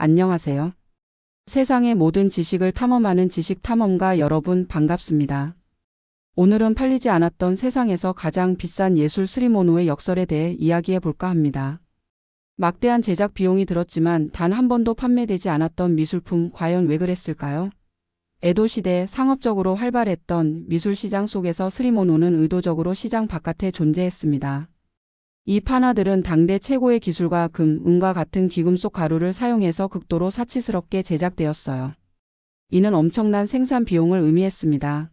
안녕하세요. 세상의 모든 지식을 탐험하는 지식탐험가 여러분 반갑습니다. 오늘은 팔리지 않았던 세상에서 가장 비싼 예술 스리모노의 역설에 대해 이야기해 볼까 합니다. 막대한 제작 비용이 들었지만 단 한 번도 판매되지 않았던 미술품 과연 왜 그랬을까요? 에도 시대 상업적으로 활발했던 미술 시장 속에서 스리모노는 의도적으로 시장 바깥에 존재했습니다. 이 판화들은 당대 최고의 기술과 금, 은과 같은 귀금속 가루를 사용해서 극도로 사치스럽게 제작되었어요. 이는 엄청난 생산 비용을 의미했습니다.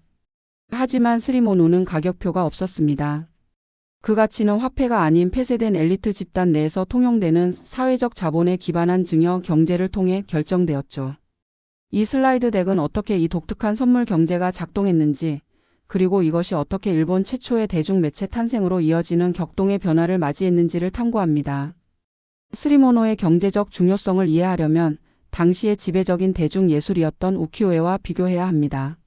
하지만 스리모노는 가격표가 없었습니다. 그 가치는 화폐가 아닌 폐쇄된 엘리트 집단 내에서 통용되는 사회적 자본에 기반한 증여 경제를 통해 결정되었죠. 이 슬라이드 덱은 어떻게 이 독특한 선물 경제가 작동했는지, 그리고 이것이 어떻게 일본 최초의 대중매체 탄생으로 이어지는 격동의 변화를 맞이했는지를 탐구합니다. 스리모노의 경제적 중요성을 이해하려면 당시의 지배적인 대중예술이었던 우키요에와 비교해야 합니다.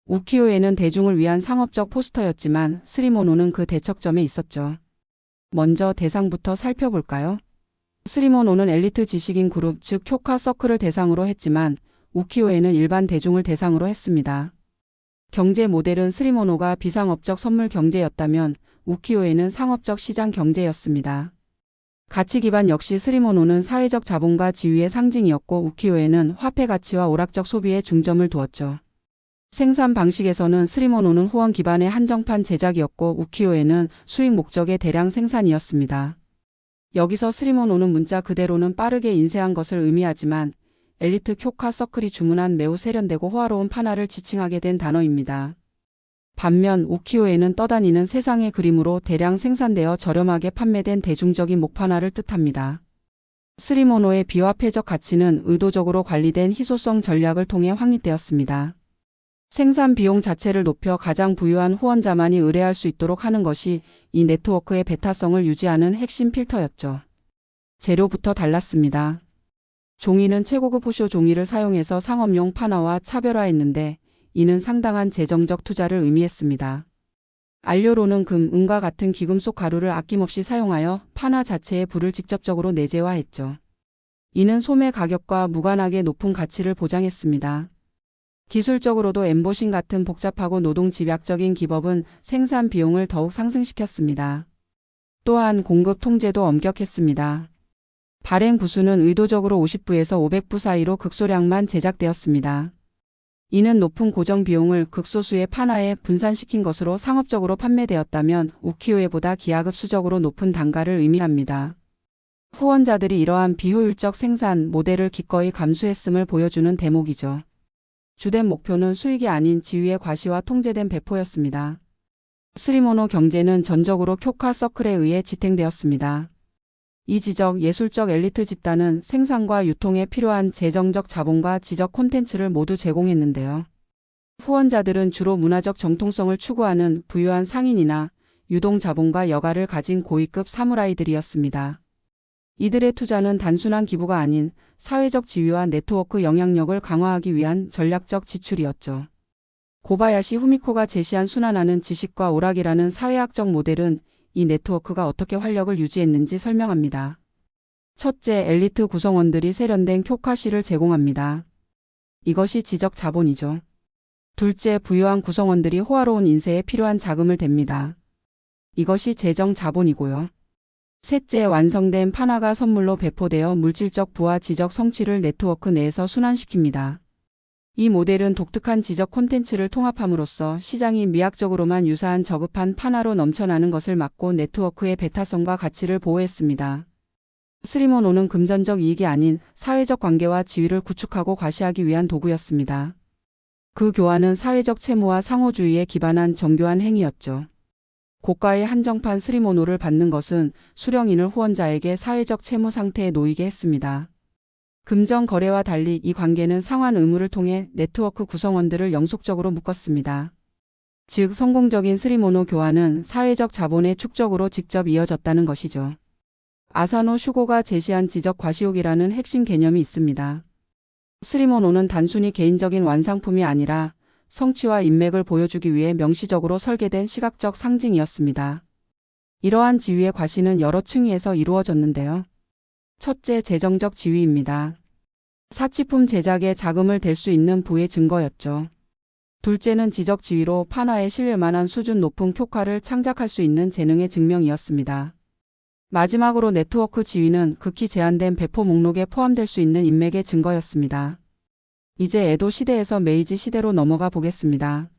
우키요에는 대중을 위한 상업적 포스터였지만 스리모노는 그 대척점에 있었죠. 먼저 대상부터 살펴볼까요? 스리모노는 엘리트 지식인 그룹, 즉 쿄카 서클을 대상으로 했지만 우키요에는 일반 대중을 대상으로 했습니다. 경제 모델은 스리모노가 비상업적 선물 경제였다면 우키요에는 상업적 시장 경제였습니다. 가치 기반 역시 스리모노는 사회적 자본과 지위의 상징이었고 우키요에는 화폐 가치와 오락적 소비에 중점을 두었죠. 생산 방식에서는 스리모노는 후원 기반의 한정판 제작이었고 우키요에는 수익 목적의 대량 생산이었습니다. 여기서 스리모노는 문자 그대로는 빠르게 인쇄한 것을 의미하지만 엘리트 쿄카 서클이 주문한 매우 세련되고 호화로운 판화를 지칭하게 된 단어입니다. 반면 우키요에는 떠다니는 세상의 그림으로 대량 생산되어 저렴하게 판매된 대중적인 목판화를 뜻합니다. 스리모노의 비화폐적 가치는 의도적으로 관리된 희소성 전략을 통해 확립되었습니다. 생산 비용 자체를 높여 가장 부유한 후원자만이 의뢰할 수 있도록 하는 것이 이 네트워크의 배타성을 유지하는 핵심 필터였죠. 재료부터 달랐습니다. 종이는 최고급 호쇼 종이를 사용해서 상업용 판화와 차별화했는데 이는 상당한 재정적 투자를 의미했습니다. 안료로는 금, 은과 같은 귀금속 가루를 아낌없이 사용하여 판화 자체의 불을 직접적으로 내재화했죠. 이는 소매 가격과 무관하게 높은 가치를 보장했습니다. 기술적으로도 엠보싱 같은 복잡하고 노동 집약적인 기법은 생산 비용을 더욱 상승시켰습니다. 또한 공급 통제도 엄격했습니다. 발행 부수는 의도적으로 50부에서 500부 사이로 극소량만 제작되었습니다. 이는 높은 고정 비용을 극소수의 판화에 분산시킨 것으로 상업적으로 판매되었다면 우키요에보다 기하급수적으로 높은 단가를 의미합니다. 후원자들이 이러한 비효율적 생산 모델을 기꺼이 감수했음을 보여주는 대목이죠. 주된 목표는 수익이 아닌 지위의 과시와 통제된 배포였습니다. 스리모노 경제는 전적으로 쿄카 서클에 의해 지탱되었습니다. 이 지적 예술적 엘리트 집단은 생산과 유통에 필요한 재정적 자본과 지적 콘텐츠를 모두 제공했는데요. 후원자들은 주로 문화적 정통성을 추구하는 부유한 상인이나 유동 자본과 여가를 가진 고위급 사무라이들이었습니다. 이들의 투자는 단순한 기부가 아닌 사회적 지위와 네트워크 영향력을 강화하기 위한 전략적 지출이었죠. 고바야시 후미코가 제시한 순환하는 지식과 오락이라는 사회학적 모델은 이 네트워크가 어떻게 활력을 유지했는지 설명합니다. 첫째, 엘리트 구성원들이 세련된 쿄카시를 제공합니다. 이것이 지적 자본이죠. 둘째, 부유한 구성원들이 호화로운 인쇄에 필요한 자금을 댑니다. 이것이 재정 자본이고요. 셋째, 완성된 판화가 선물로 배포되어 물질적 부와 지적 성취를 네트워크 내에서 순환시킵니다. 이 모델은 독특한 지적 콘텐츠를 통합함으로써 시장이 미학적으로만 유사한 저급한 판화로 넘쳐나는 것을 막고 네트워크의 배타성과 가치를 보호했습니다. 스리모노는 금전적 이익이 아닌 사회적 관계와 지위를 구축하고 과시하기 위한 도구였습니다. 그 교환은 사회적 채무와 상호주의에 기반한 정교한 행위였죠. 고가의 한정판 스리모노를 받는 것은 수령인을 후원자에게 사회적 채무 상태에 놓이게 했습니다. 금전 거래와 달리 이 관계는 상환 의무를 통해 네트워크 구성원들을 영속적으로 묶었습니다. 즉 성공적인 스리모노 교환은 사회적 자본의 축적으로 직접 이어졌다는 것이죠. 아사노 슈고가 제시한 지적 과시욕이라는 핵심 개념이 있습니다. 스리모노는 단순히 개인적인 완상품이 아니라 성취와 인맥을 보여주기 위해 명시적으로 설계된 시각적 상징이었습니다. 이러한 지위의 과시는 여러 층위에서 이루어졌는데요. 첫째, 재정적 지위입니다. 사치품 제작에 자금을 댈 수 있는 부의 증거였죠. 둘째는 지적 지위로 판화에 실릴 만한 수준 높은 쿄카를 창작할 수 있는 재능의 증명이었습니다. 마지막으로 네트워크 지위는 극히 제한된 배포 목록에 포함될 수 있는 인맥의 증거였습니다. 이제 에도 시대에서 메이지 시대로 넘어가 보겠습니다.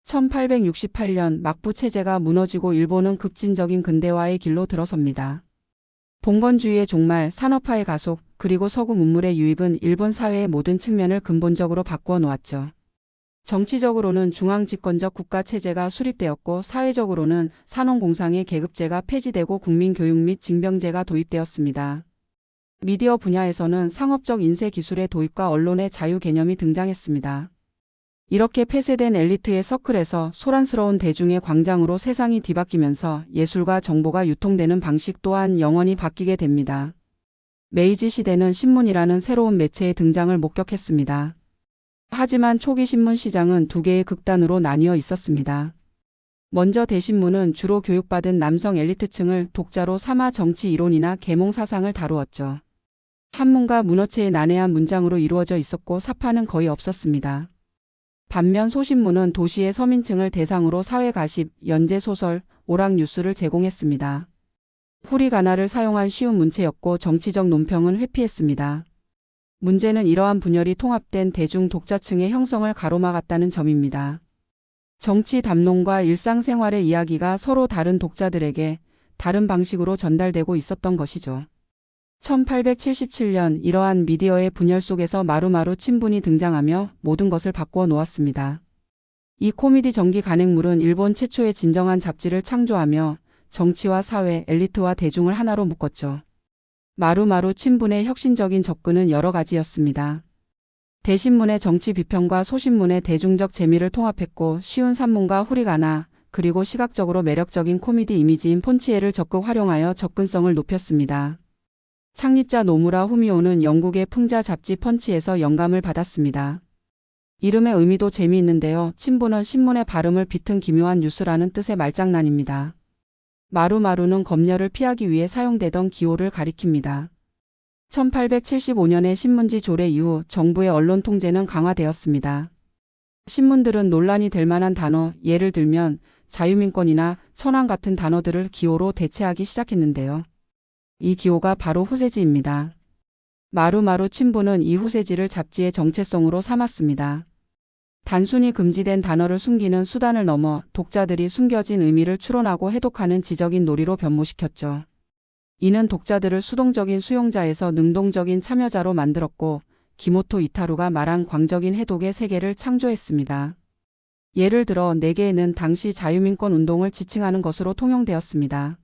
1868년 막부 체제가 무너지고 일본은 급진적인 근대화의 길로 들어섭니다. 봉건주의의 종말, 산업화의 가속, 그리고 서구 문물의 유입은 일본 사회의 모든 측면을 근본적으로 바꾸어 놓았죠. 정치적으로는 중앙집권적 국가체제가 수립되었고 사회적으로는 산업공상의 계급제가 폐지되고 국민교육 및 징병제가 도입되었습니다. 미디어 분야에서는 상업적 인쇄 기술의 도입과 언론의 자유 개념이 등장했습니다. 이렇게 폐쇄된 엘리트의 서클에서 소란스러운 대중의 광장으로 세상이 뒤바뀌면서 예술과 정보가 유통되는 방식 또한 영원히 바뀌게 됩니다. 메이지 시대는 신문이라는 새로운 매체의 등장을 목격했습니다. 하지만 초기 신문 시장은 두 개의 극단으로 나뉘어 있었습니다. 먼저 대신문은 주로 교육받은 남성 엘리트층을 독자로 삼아 정치 이론이나 계몽 사상을 다루었죠. 한문과 문어체의 난해한 문장으로 이루어져 있었고 사파는 거의 없었습니다. 반면 소신문은 도시의 서민층을 대상으로 사회 가십, 연재 소설, 오락 뉴스를 제공했습니다. 후리가나를 사용한 쉬운 문체였고 정치적 논평은 회피했습니다. 문제는 이러한 분열이 통합된 대중 독자층의 형성을 가로막았다는 점입니다. 정치 담론과 일상생활의 이야기가 서로 다른 독자들에게 다른 방식으로 전달되고 있었던 것이죠. 1877년 이러한 미디어의 분열 속에서 마루마루 친분이 등장하며 모든 것을 바꾸어 놓았습니다. 이 코미디 전기 간행물은 일본 최초의 진정한 잡지를 창조하며 정치와 사회, 엘리트와 대중을 하나로 묶었죠. 마루마루 친분의 혁신적인 접근은 여러 가지였습니다. 대신문의 정치 비평과 소신문의 대중적 재미를 통합했고 쉬운 산문과 후리가나 그리고 시각적으로 매력적인 코미디 이미지인 폰치에를 적극 활용하여 접근성을 높였습니다. 창립자 노무라 후미오는 영국의 풍자 잡지 펀치에서 영감을 받았습니다. 이름의 의미도 재미있는데요. 친분은 신문의 발음을 비튼 기묘한 뉴스라는 뜻의 말장난입니다. 마루마루는 검열을 피하기 위해 사용되던 기호를 가리킵니다. 1875년의 신문지 조례 이후 정부의 언론 통제는 강화되었습니다. 신문들은 논란이 될 만한 단어, 예를 들면 자유민권이나 천황 같은 단어들을 기호로 대체하기 시작했는데요. 이 기호가 바로 후세지입니다. 마루마루 친분은 이 후세지를 잡지의 정체성으로 삼았습니다. 단순히 금지된 단어를 숨기는 수단을 넘어 독자들이 숨겨진 의미를 추론하고 해독하는 지적인 놀이로 변모시켰죠. 이는 독자들을 수동적인 수용자에서 능동적인 참여자로 만들었고 기모토 이타루가 말한 광적인 해독의 세계를 창조했습니다. 예를 들어 4개는 당시 자유민권 운동을 지칭하는 것으로 통용되었습니다.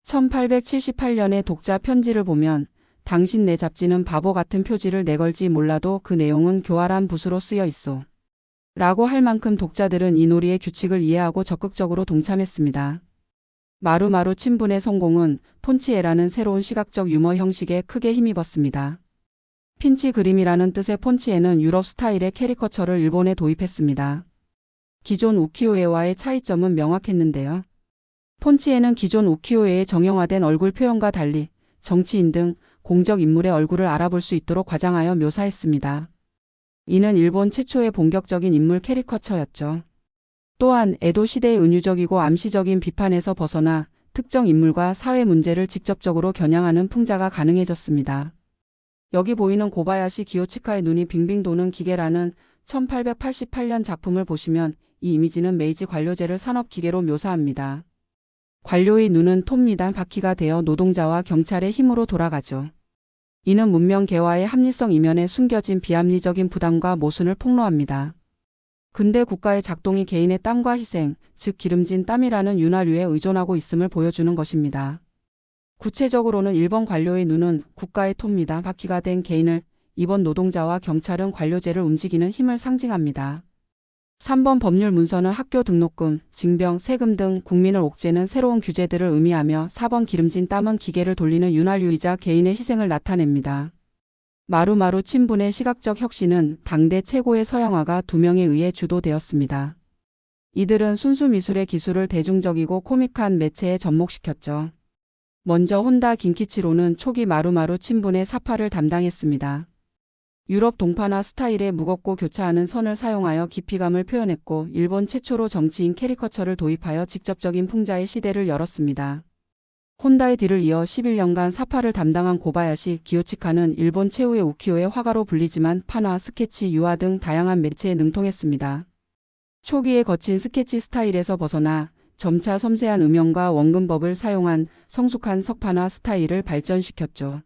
1878년의 독자 편지를 보면 당신 내 잡지는 바보 같은 표지를 내걸지 몰라도 그 내용은 교활한 붓으로 쓰여 있소. 라고 할 만큼 독자들은 이 놀이의 규칙을 이해하고 적극적으로 동참했습니다. 마루마루 친분의 성공은 폰치에라는 새로운 시각적 유머 형식에 크게 힘입었습니다. 핀치 그림이라는 뜻의 폰치에는 유럽 스타일의 캐리커처를 일본에 도입했습니다. 기존 우키요에와의 차이점은 명확했는데요. 폰치에는 기존 우키요에의 정형화된 얼굴 표현과 달리 정치인 등 공적 인물의 얼굴을 알아볼 수 있도록 과장하여 묘사했습니다. 이는 일본 최초의 본격적인 인물 캐리커처였죠. 또한 에도 시대의 은유적이고 암시적인 비판에서 벗어나 특정 인물과 사회 문제를 직접적으로 겨냥하는 풍자가 가능해졌습니다. 여기 보이는 고바야시 기요치카의 눈이 빙빙 도는 기계라는 1888년 작품을 보시면 이 이미지는 메이지 관료제를 산업기계로 묘사합니다. 관료의 눈은 톱니다 바퀴가 되어 노동자와 경찰의 힘으로 돌아가죠. 이는 문명 개화의 합리성 이면에 숨겨진 비합리적인 부담과 모순을 폭로합니다. 근대 국가의 작동이 개인의 땀과 희생, 즉 기름진 땀이라는 윤활유에 의존하고 있음을 보여주는 것입니다. 구체적으로는 1번 관료의 눈은 국가의 톱니다 바퀴가 된 개인을, 2번 노동자와 경찰은 관료제를 움직이는 힘을 상징합니다. 3번 법률 문서는 학교 등록금, 징병, 세금 등 국민을 옥죄는 새로운 규제들을 의미하며 4번 기름진 땀은 기계를 돌리는 윤활유이자 개인의 희생을 나타냅니다. 마루마루 친분의 시각적 혁신은 당대 최고의 서양화가 2명에 의해 주도되었습니다. 이들은 순수 미술의 기술을 대중적이고 코믹한 매체에 접목시켰죠. 먼저 혼다 긴키치로는 초기 마루마루 친분의 사파를 담당했습니다. 유럽 동파나 스타일의 무겁고 교차하는 선을 사용하여 깊이감을 표현했고 일본 최초로 정치인 캐리커처를 도입하여 직접적인 풍자의 시대를 열었습니다. 혼다의 뒤를 이어 11년간 사파를 담당한 고바야시 기요치카는 일본 최후의 우키요의 화가로 불리지만 판화, 스케치, 유화 등 다양한 매체에 능통했습니다. 초기에 거친 스케치 스타일에서 벗어나 점차 섬세한 음영과 원근법을 사용한 성숙한 석판화 스타일을 발전시켰죠.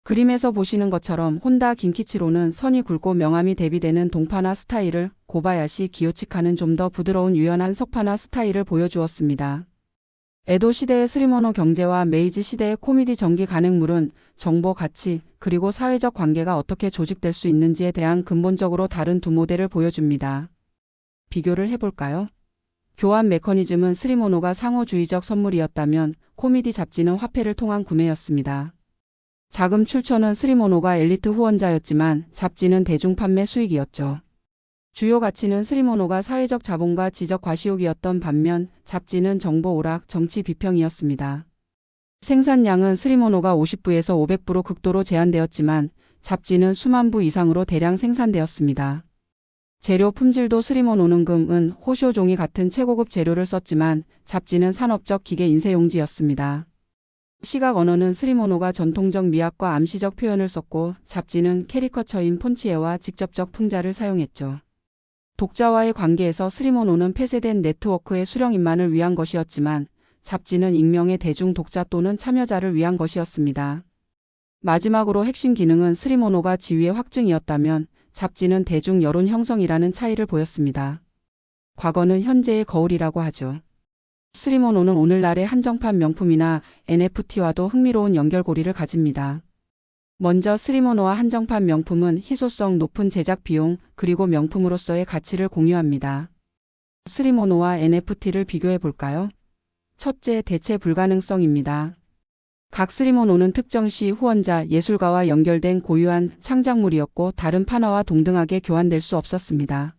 그림에서 보시는 것처럼 혼다 긴키치로는 선이 굵고 명암이 대비되는 동판화 스타일을, 고바야시 기요치카는 좀 더 부드러운 유연한 석판화 스타일을 보여주었습니다. 에도 시대의 스리모노 경제와 메이지 시대의 코미디 전기 간행물은 정보 가치, 그리고 사회적 관계가 어떻게 조직될 수 있는지에 대한 근본적으로 다른 두 모델을 보여줍니다. 비교를 해볼까요? 교환 메커니즘은 스리모노가 상호주의적 선물이었다면 코미디 잡지는 화폐를 통한 구매였습니다. 자금 출처는 스리모노가 엘리트 후원자였지만 잡지는 대중 판매 수익이었죠. 주요 가치는 스리모노가 사회적 자본과 지적 과시욕이었던 반면 잡지는 정보 오락, 정치 비평이었습니다. 생산량은 스리모노가 50부에서 500부로 극도로 제한되었지만 잡지는 수만 부 이상으로 대량 생산되었습니다. 재료 품질도 스리모노는 금, 은, 호쇼 종이 같은 최고급 재료를 썼지만 잡지는 산업적 기계 인쇄용지였습니다. 시각 언어는 스리모노가 전통적 미학과 암시적 표현을 썼고 잡지는 캐리커처인 폰치에와 직접적 풍자를 사용했죠. 독자와의 관계에서 스리모노는 폐쇄된 네트워크의 수령인만을 위한 것이었지만 잡지는 익명의 대중 독자 또는 참여자를 위한 것이었습니다. 마지막으로 핵심 기능은 스리모노가 지위의 확증이었다면 잡지는 대중 여론 형성이라는 차이를 보였습니다. 과거는 현재의 거울이라고 하죠. 스리모노는 오늘날의 한정판 명품이나 NFT와도 흥미로운 연결고리를 가집니다. 먼저 스리모노와 한정판 명품은 희소성 높은 제작 비용 그리고 명품으로서의 가치를 공유합니다. 스리모노와 NFT를 비교해 볼까요? 첫째, 대체 불가능성입니다. 각 스리모노는 특정 시 후원자, 예술가와 연결된 고유한 창작물이었고 다른 판화와 동등하게 교환될 수 없었습니다.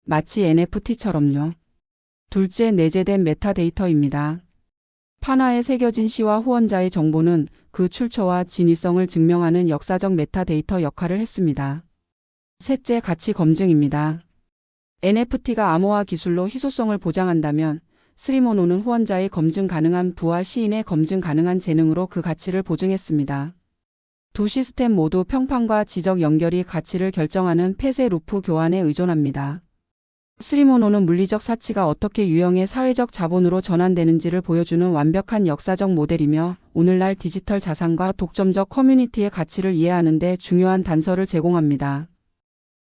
마치 NFT처럼요. 둘째, 내재된 메타데이터입니다. 판화에 새겨진 시와 후원자의 정보는 그 출처와 진위성을 증명하는 역사적 메타데이터 역할을 했습니다. 셋째, 가치 검증입니다. NFT가 암호화 기술로 희소성을 보장한다면 스리모노는 후원자의 검증 가능한 부와 시인의 검증 가능한 재능으로 그 가치를 보증했습니다. 두 시스템 모두 평판과 지적 연결이 가치를 결정하는 폐쇄 루프 교환에 의존합니다. 스리모노는 물리적 사치가 어떻게 유형의 사회적 자본으로 전환되는지를 보여주는 완벽한 역사적 모델이며 오늘날 디지털 자산과 독점적 커뮤니티의 가치를 이해하는 데 중요한 단서를 제공합니다.